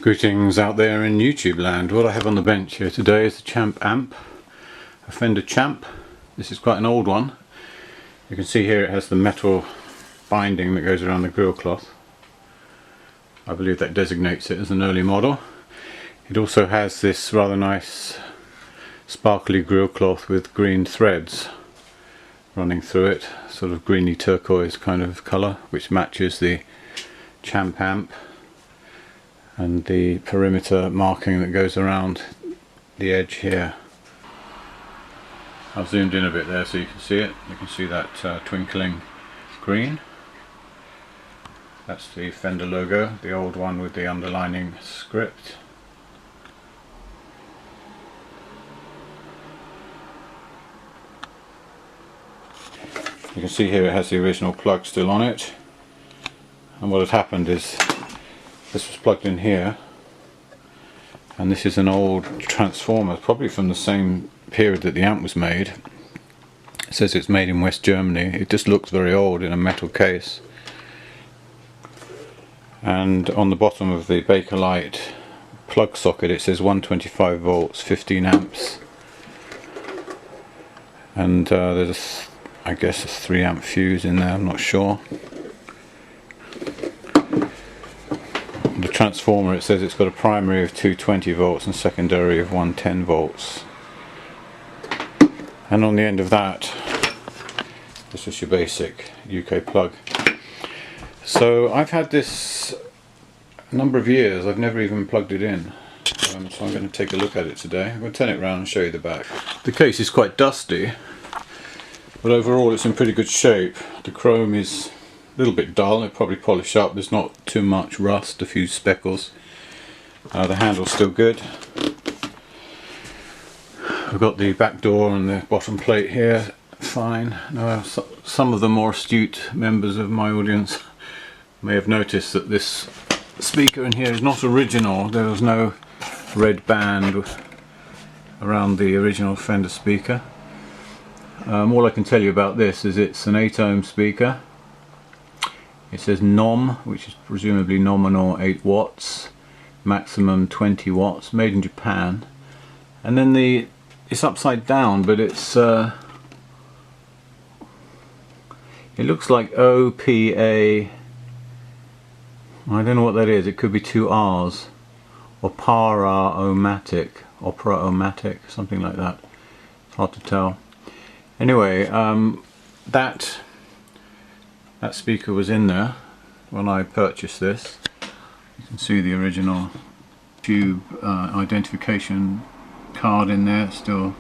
Greetings out there in YouTube land. What I have on the bench here today is a Champ amp, a Fender Champ. This is quite an old one. You can see here it has the metal binding that goes around the grill cloth. I believe that designates it as an early model. It also has this rather nice sparkly grill cloth with green threads running through it, sort of greeny turquoise kind of colour, which matches the Champ amp and the perimeter marking that goes around the edge here. I've zoomed in a bit there so you can see it. You can see that twinkling green. That's the Fender logo, the old one with the underlining script. You can see here it has the original plug still on it, and what had happened is this was plugged in here, and this is an old transformer, probably from the same period that the amp was made. It says it's made in West Germany. It just looks very old in a metal case. And on the bottom of the Bakelite plug socket it says 125 volts, 15 amps. And there's I guess a 3 amp fuse in there, I'm not sure. The transformer, it says it's got a primary of 220 volts and secondary of 110 volts. And on the end of that, this is your basic UK plug. So I've had this a number of years, I've never even plugged it in. So I'm going to take a look at it today. I'm going to turn it around and show you the back. The case is quite dusty, but overall it's in pretty good shape. The chrome is a little bit dull, it'll probably polish up. There's not too much rust, a few speckles. The handle's still good. I've got the back door and the bottom plate here, fine. Now, some of the more astute members of my audience may have noticed that this speaker in here is not original. There was no red band around the original Fender speaker. All I can tell you about this is it's an 8 ohm speaker. It says NOM, which is presumably nominal 8 watts, maximum 20 watts, made in Japan. And then it's upside down, but it's it looks like OPA. I don't know what that is. It could be 2 R's, or Para-O-Matic, Opera-O-Matic, something like that. It's hard to tell. Anyway, that speaker was in there when I purchased this. You can see the original tube identification card in there, still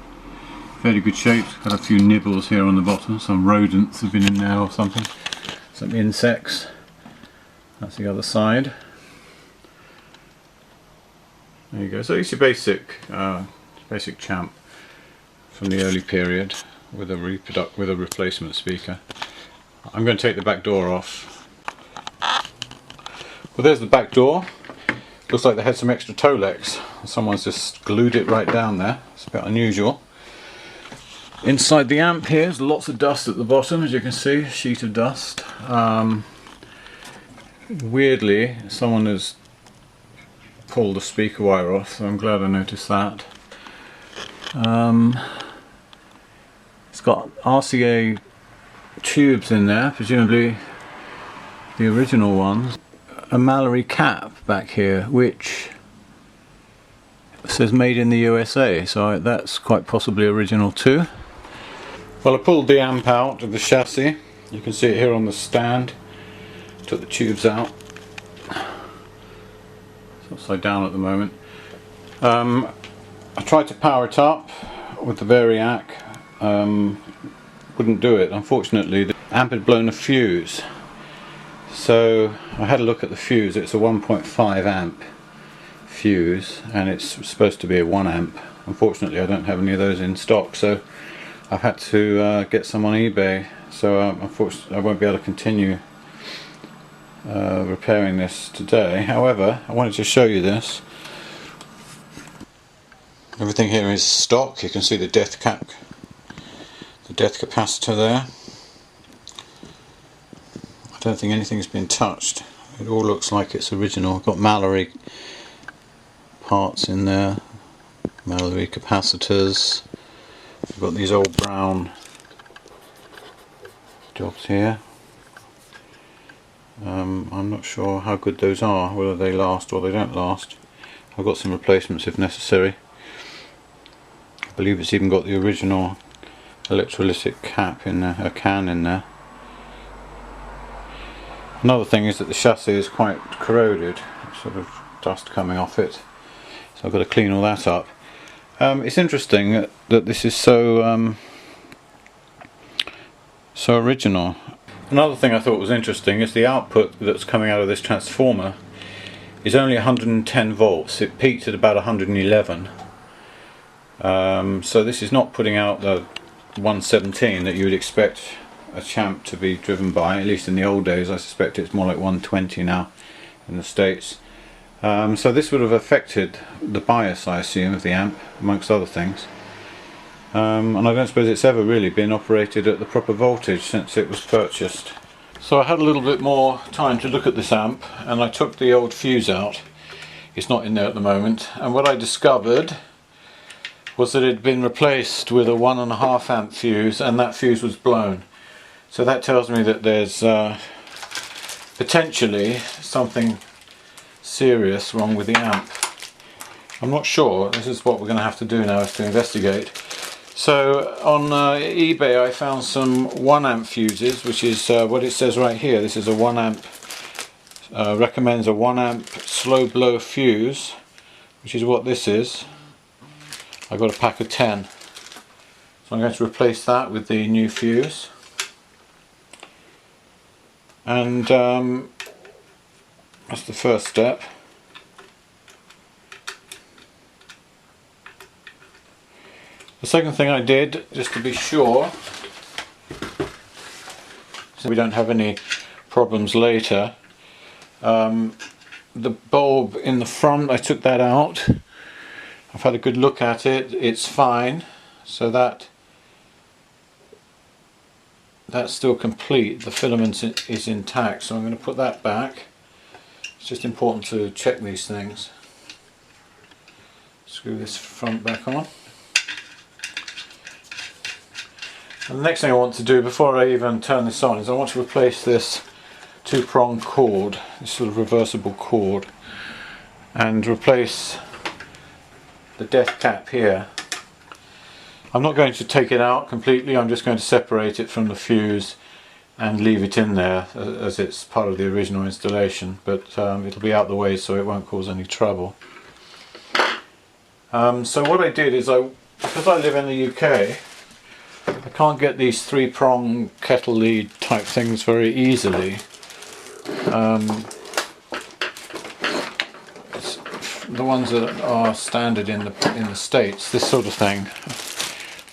fairly good shape. Got a few nibbles here on the bottom, some rodents have been in there or something, some insects. That's the other side. There you go. So it's your basic Champ from the early period with a replacement speaker. I'm going to take the back door off. Well, there's the back door. Looks like they had some extra Tolex. Someone's just glued it right down there. It's a bit unusual. Inside the amp here, there's lots of dust at the bottom, as you can see, a sheet of dust. Weirdly, someone has pulled the speaker wire off, so I'm glad I noticed that. It's got RCA tubes in there, presumably the original ones. A Mallory cap back here, which says made in the USA, so that's quite possibly original too. Well, I pulled the amp out of the chassis. You can see it here on the stand. Took the tubes out. It's upside down at the moment. I tried to power it up with the Variac. Wouldn't do it. Unfortunately, the amp had blown a fuse. So I had a look at the fuse. It's a 1.5 amp fuse, and it's supposed to be a 1 amp. Unfortunately, I don't have any of those in stock, so I've had to get some on eBay. So unfortunately, I won't be able to continue repairing this today. However, I wanted to show you this. Everything here is stock. You can see the depth capacitor there. I don't think anything's been touched. It all looks like it's original. I've got Mallory parts in there, Mallory capacitors. We've got these old brown jobs here. I'm not sure how good those are, whether they last or they don't last. I've got some replacements if necessary. I believe it's even got the original electrolytic cap in there, a can in there. Another thing is that the chassis is quite corroded, sort of dust coming off it, so I've got to clean all that up. It's interesting that this is so original. Another thing I thought was interesting is the output that's coming out of this transformer is only 110 volts. It peaked at about 111. So this is not putting out the 117 that you would expect a Champ to be driven by, at least in the old days. I suspect it's more like 120 now in the States. So this would have affected the bias, I assume, of the amp, amongst other things. And I don't suppose it's ever really been operated at the proper voltage since it was purchased. So I had a little bit more time to look at this amp, and I took the old fuse out. It's not in there at the moment, and what I discovered was that it had been replaced with a 1.5 amp fuse, and that fuse was blown. So that tells me that there's potentially something serious wrong with the amp. I'm not sure. This is what we're going to have to do now, is to investigate. So on eBay I found some 1 amp fuses, which is what it says right here. This is a 1 amp, recommends a 1 amp slow blow fuse, which is what this is. I got a pack of 10. So I'm going to replace that with the new fuse. And that's the first step. The second thing I did, just to be sure, so we don't have any problems later, the bulb in the front, I took that out. I've had a good look at it, it's fine, so that's still complete. The filament is intact, so I'm going to put that back. It's just important to check these things. Screw this front back on. And the next thing I want to do before I even turn this on is I want to replace this 2-prong cord, this sort of reversible cord, and replace the death cap here. I'm not going to take it out completely, I'm just going to separate it from the fuse and leave it in there as it's part of the original installation, but it'll be out the way so it won't cause any trouble. So what I did is, because I live in the UK, I can't get these 3-prong kettle lead type things very easily. The ones that are standard in the States, this sort of thing.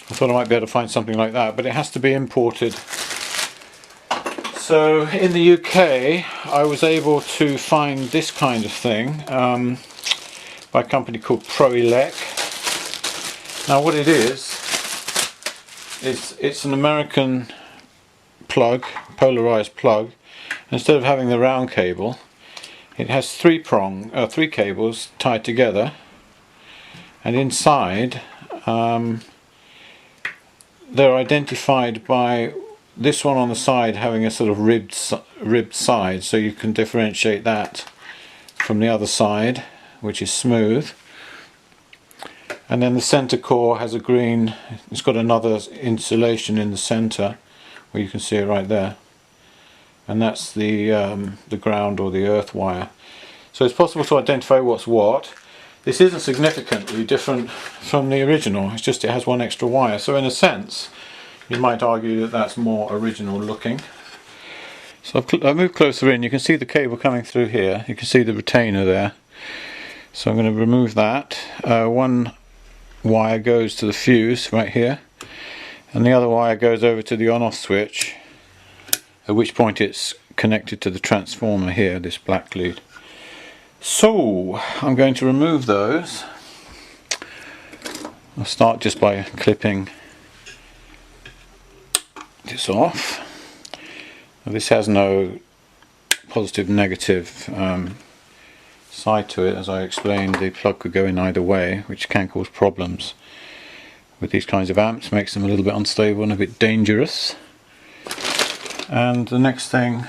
I thought I might be able to find something like that, but it has to be imported. So in the UK I was able to find this kind of thing by a company called ProElec. Now what it is it's an American plug, polarized plug. Instead of having the round cable, it has 3 cables tied together, and inside they're identified by this one on the side having a sort of ribbed side, so you can differentiate that from the other side, which is smooth. And then the center core has a green, it's got another insulation in the center where you can see it right there, and that's the ground or the earth wire. So it's possible to identify what's what. This isn't significantly different from the original, it's just it has 1 extra wire, so in a sense you might argue that that's more original looking. So I've moved closer in, you can see the cable coming through here, you can see the retainer there. So I'm going to remove that. 1 wire goes to the fuse right here, and the other wire goes over to the on-off switch, at which point it's connected to the transformer here, this black lead. So I'm going to remove those. I'll start just by clipping this off. Now, this has no positive negative side to it. As I explained, the plug could go in either way, which can cause problems with these kinds of amps, makes them a little bit unstable and a bit dangerous. And the next thing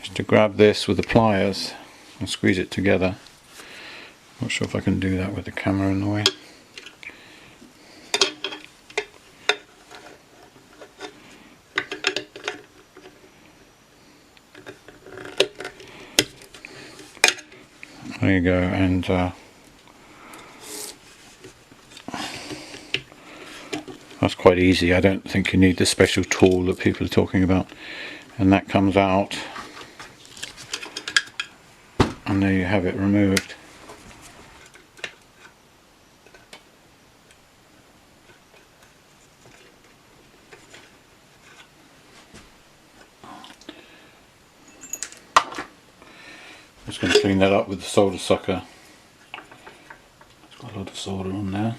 is to grab this with the pliers and squeeze it together. Not sure if I can do that with the camera in the way. There you go, and that's quite easy. I don't think you need the special tool that people are talking about. And that comes out, and there you have it removed. Just going to clean that up with the solder sucker. It's got a lot of solder on there.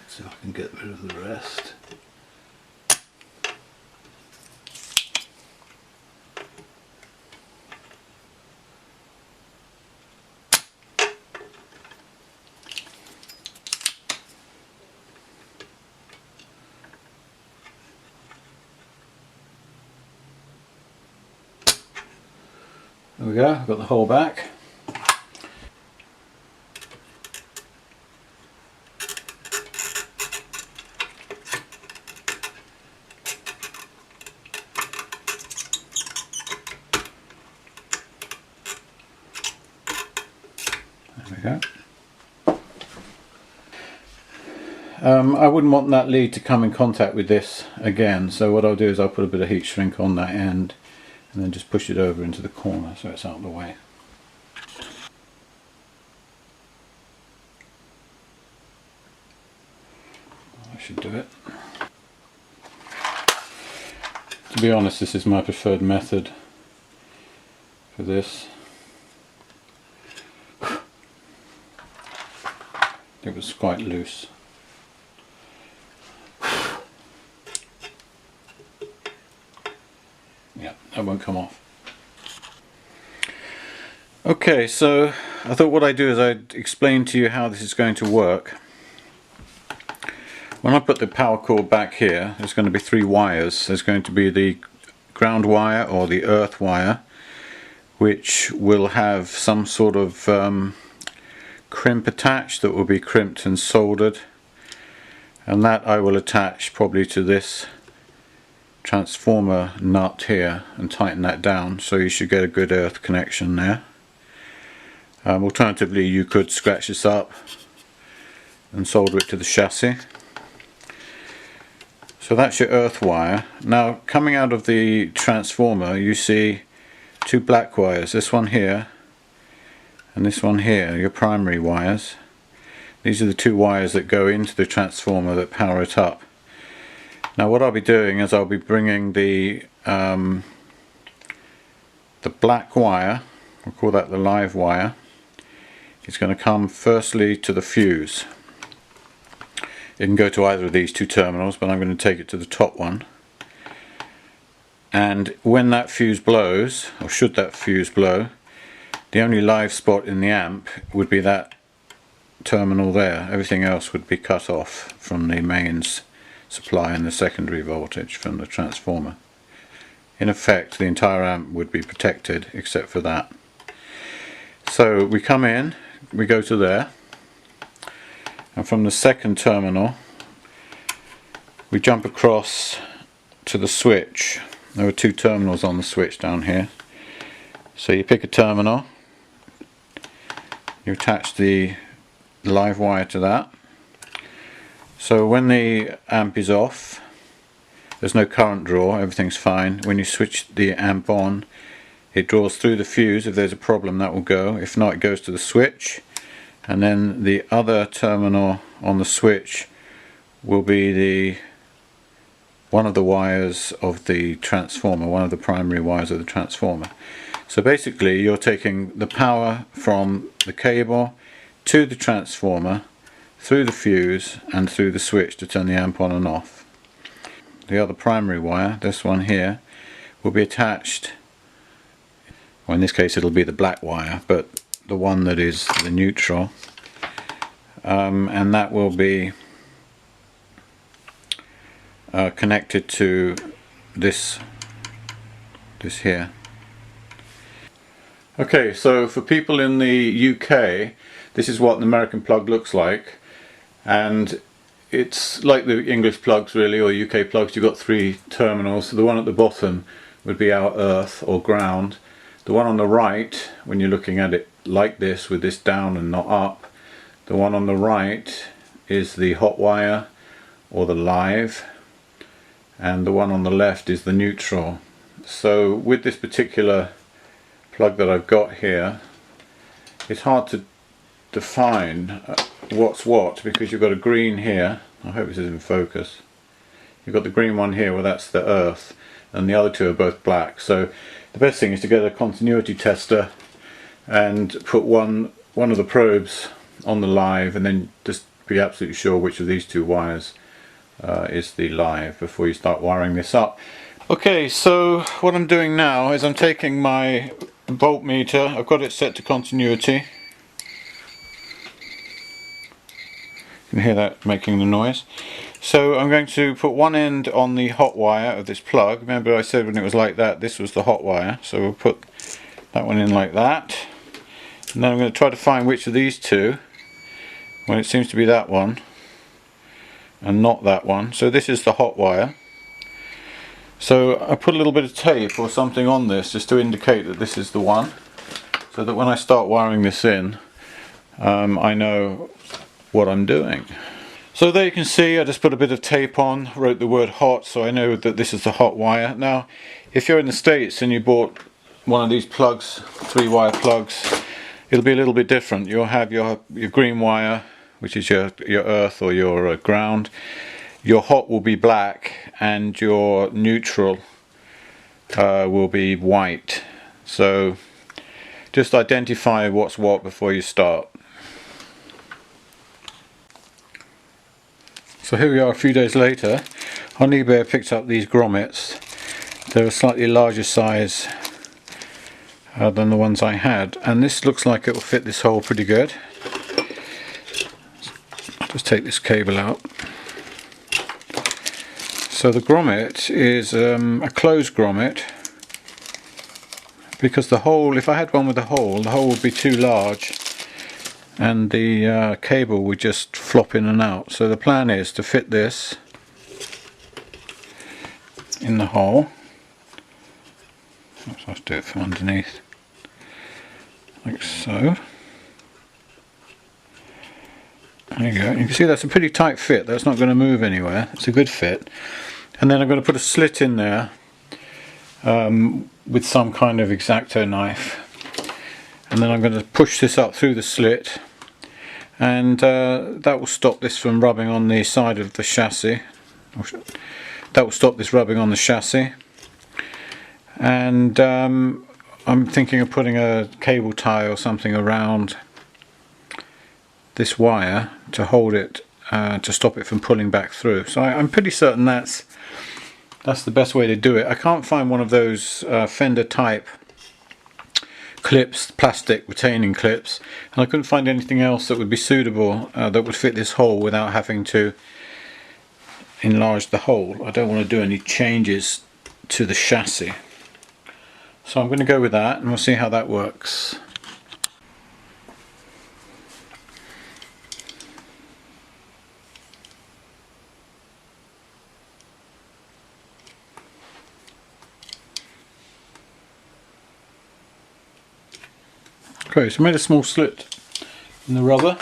Let's see if I can get rid of the rest. There we go, I've got the hole back. There we go. I wouldn't want that lead to come in contact with this again, so what I'll do is I'll put a bit of heat shrink on that end and then just push it over into the corner so it's out of the way. I should do it. To be honest, this is my preferred method for this. It was quite loose. Yeah, that won't come off. Okay, so I thought what I'd do is I'd explain to you how this is going to work. When I put the power cord back here, there's going to be 3 wires. There's going to be the ground wire or the earth wire, which will have some sort of crimp attached that will be crimped and soldered, and that I will attach probably to this transformer nut here and tighten that down, so you should get a good earth connection there. Alternatively, you could scratch this up and solder it to the chassis. So that's your earth wire. Now, coming out of the transformer, you see 2 black wires, this one here and this one here, your primary wires. These are the 2 wires that go into the transformer that power it up. Now what I'll be doing is I'll be bringing the black wire, we'll call that the live wire. It's going to come firstly to the fuse. It can go to either of these 2 terminals, but I'm going to take it to the top one. And when that fuse blows, or should that fuse blow, the only live spot in the amp would be that terminal there. Everything else would be cut off from the mains supply and the secondary voltage from the transformer. In effect, the entire amp would be protected except for that. So we come in, we go to there, and from the second terminal we jump across to the switch. There are 2 terminals on the switch down here. So you pick a terminal, you attach the live wire to that. So when the amp is off, there's no current draw, everything's fine. When you switch the amp on, it draws through the fuse. If there's a problem, that will go. If not, it goes to the switch, and then the other terminal on the switch will be the one of the wires of the transformer, one of the primary wires of the transformer. So basically you're taking the power from the cable to the transformer, through the fuse and through the switch to turn the amp on and off. The other primary wire, this one here, will be attached, well in this case it'll be the black wire, but the one that is the neutral, and that will be connected to this here. Okay, so for people in the UK, this is what an American plug looks like, and it's like the English plugs really, or UK plugs. You've got three terminals. So the one at the bottom would be our earth or ground. The one on the right, when you're looking at it like this, with this down and not up, the one on the right is the hot wire or the live, and the one on the left is the neutral. So with this particular plug that I've got here, it's hard to define what's what, because you've got a green here. I hope this is in focus. You've got the green one here, well that's the earth, and the other two are both black. So the best thing is to get a continuity tester and put one of the probes on the live, and then just be absolutely sure which of these two wires is the live before you start wiring this up. Okay, so what I'm doing now is I'm taking my voltmeter, I've got it set to continuity. You can hear that making the noise. So I'm going to put one end on the hot wire of this plug. Remember I said when it was like that, this was the hot wire. So we'll put that one in like that. And then I'm going to try to find which of these two. Well, it seems to be that one and not that one. So this is the hot wire. So I put a little bit of tape or something on this just to indicate that this is the one, so that when I start wiring this in, I know what I'm doing. So there you can see I just put a bit of tape on, wrote the word hot, so I know that this is the hot wire. Now if you're in the States and you bought one of these plugs, 3-wire plugs, it'll be a little bit different. You'll have your green wire, which is your earth or your ground. Your hot will be black and your neutral will be white. So just identify what's what before you start. So here we are a few days later. On eBay I picked up these grommets. They're a slightly larger size than the ones I had, and this looks like it will fit this hole pretty good. I'll just take this cable out. So the grommet is a closed grommet, because the hole, if I had one with a hole, the hole would be too large and the cable would just flop in and out. So the plan is to fit this in the hole. Oops, I have to do it from underneath, like so. There you go. You can see that's a pretty tight fit. That's not going to move anywhere. It's a good fit. And then I'm going to put a slit in there with some kind of X-Acto knife, and then I'm going to push this up through the slit, and that will stop this from rubbing on the side of the chassis. That will stop this rubbing on the chassis. And I'm thinking of putting a cable tie or something around this wire to hold it, to stop it from pulling back through. So I'm pretty certain that's the best way to do it. I can't find one of those Fender type clips, plastic retaining clips, and I couldn't find anything else that would be suitable that would fit this hole without having to enlarge the hole. I don't want to do any changes to the chassis. So I'm going to go with that, and we'll see how that works. Okay, so I made a small slit in the rubber.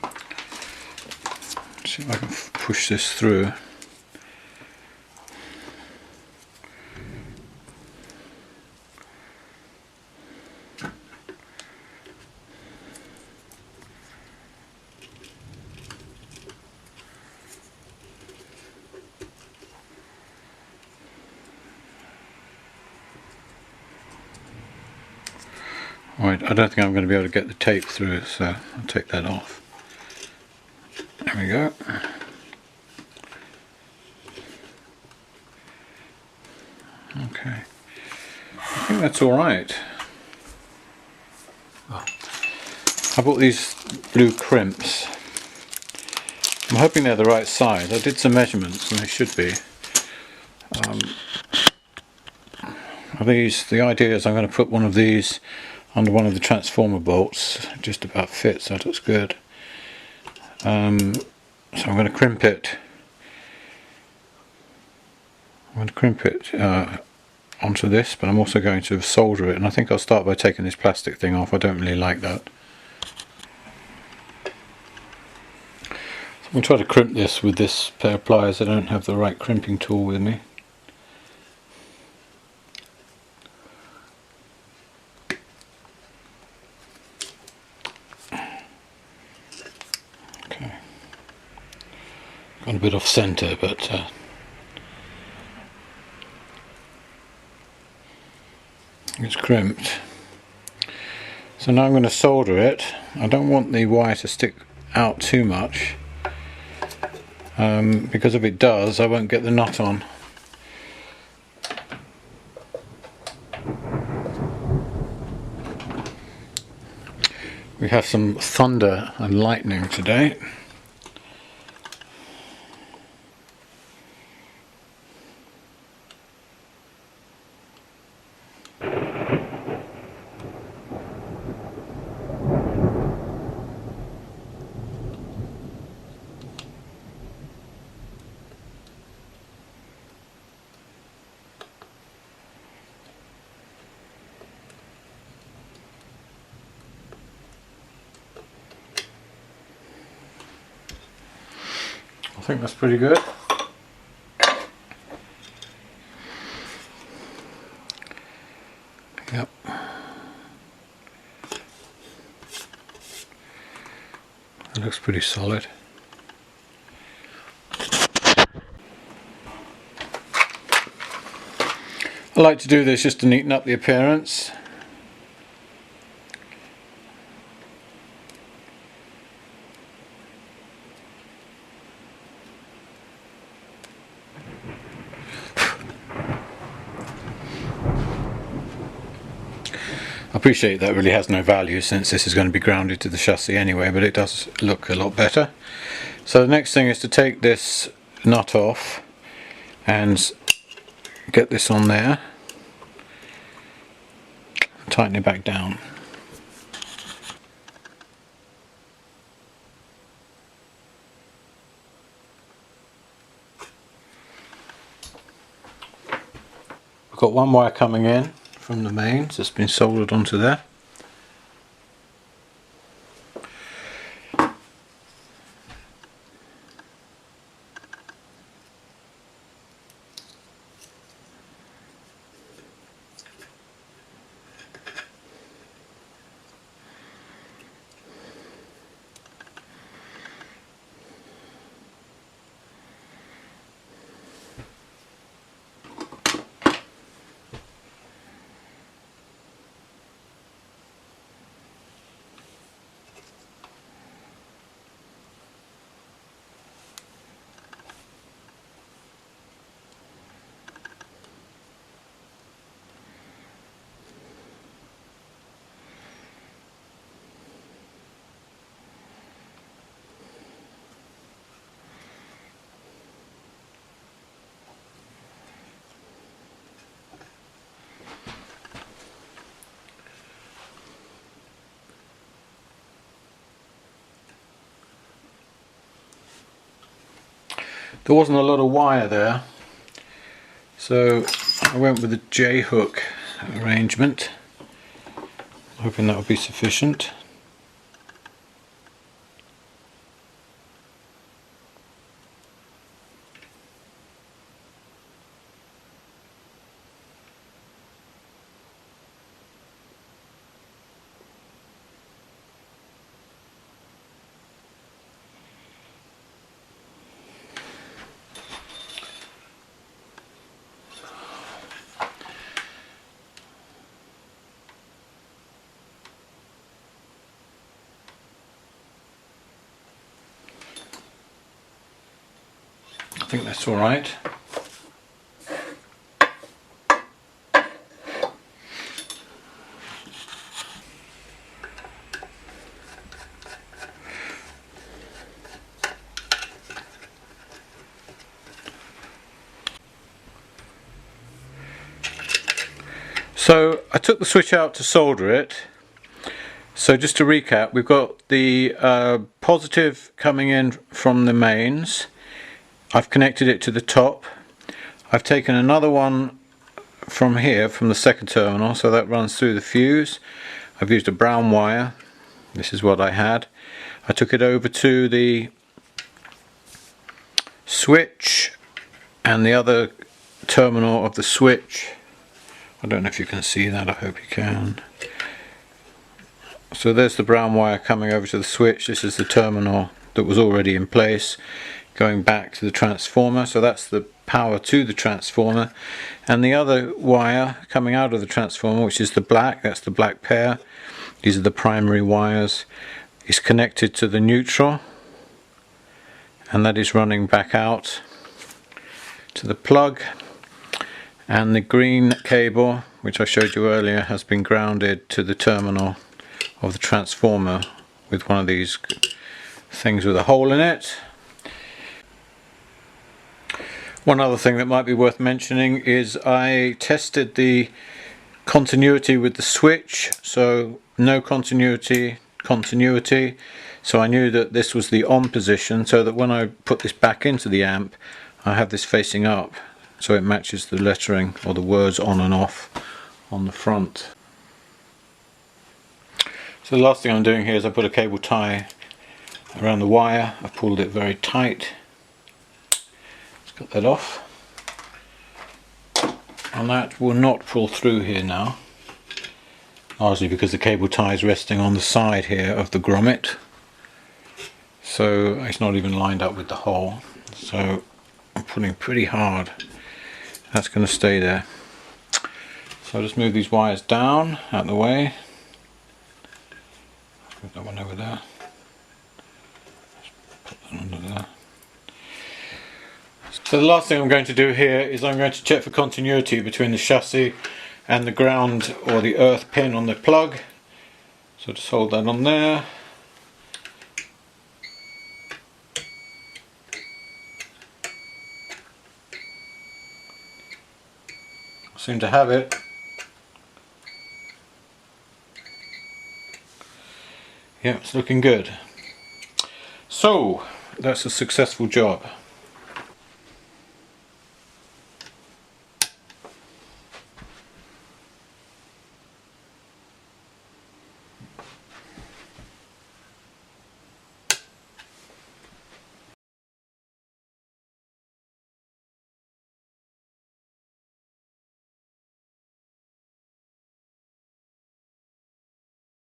Let's see if I can push this through. Right, I don't think I'm going to be able to get the tape through, so I'll take that off. There we go. Okay, I think that's alright. I bought these blue crimps. I'm hoping they're the right size. I did some measurements and they should be. The idea is I'm going to put one of these under one of the transformer bolts. It just about fits, that looks good. So I'm going to crimp it. Onto this, but I'm also going to solder it, and I think I'll start by taking this plastic thing off. I don't really like that. So I'm going to try to crimp this with this pair of pliers. I don't have the right crimping tool with me. Okay, got a bit off centre, but it's crimped. So now I'm going to solder it. I don't want the wire to stick out too much, because if it does I won't get the nut on. We have some thunder and lightning today. I think that's pretty good. Yep. It looks pretty solid. I like to do this just to neaten up the appearance. I appreciate that really has no value since this is going to be grounded to the chassis anyway, but it does look a lot better. So the next thing is to take this nut off and get this on there, tighten it back down. I've got one wire coming in from the mains that's been soldered onto there. There wasn't a lot of wire there, so I went with the J-hook arrangement, hoping that would be sufficient. I think that's all right. So I took the switch out to solder it. So just to recap, we've got the positive coming in from the mains. I've connected it to the top. I've taken another one from here, from the second terminal, so that runs through the fuse. I've used a brown wire. This is what I had. I took it over to the switch and the other terminal of the switch. I don't know if you can see that, I hope you can. So there's the brown wire coming over to the switch. This is the terminal that was already in place going back to the transformer, so that's the power to the transformer. And the other wire coming out of the transformer, which is the black, that's the black pair, these are the primary wires, is connected to the neutral, and that is running back out to the plug. And the green cable, which I showed you earlier, has been grounded to the terminal of the transformer with one of these things with a hole in it. One other thing that might be worth mentioning is I tested the continuity with the switch, so no continuity, so I knew that this was the on position, so that when I put this back into the amp I have this facing up, so it matches the lettering or the words on and off on the front. So the last thing I'm doing here is I put a cable tie around the wire. I've pulled it very tight. Let's cut that off. And that will not pull through here now, largely because the cable tie is resting on the side here of the grommet. So it's not even lined up with the hole. So I'm pulling pretty hard. That's going to stay there. So I'll just move these wires down out of the way. Move that one over there. Put that under there. So the last thing I'm going to do here is I'm going to check for continuity between the chassis and the ground or the earth pin on the plug. So just hold that on there. Seem to have it. Yeah, it's looking good. So that's a successful job.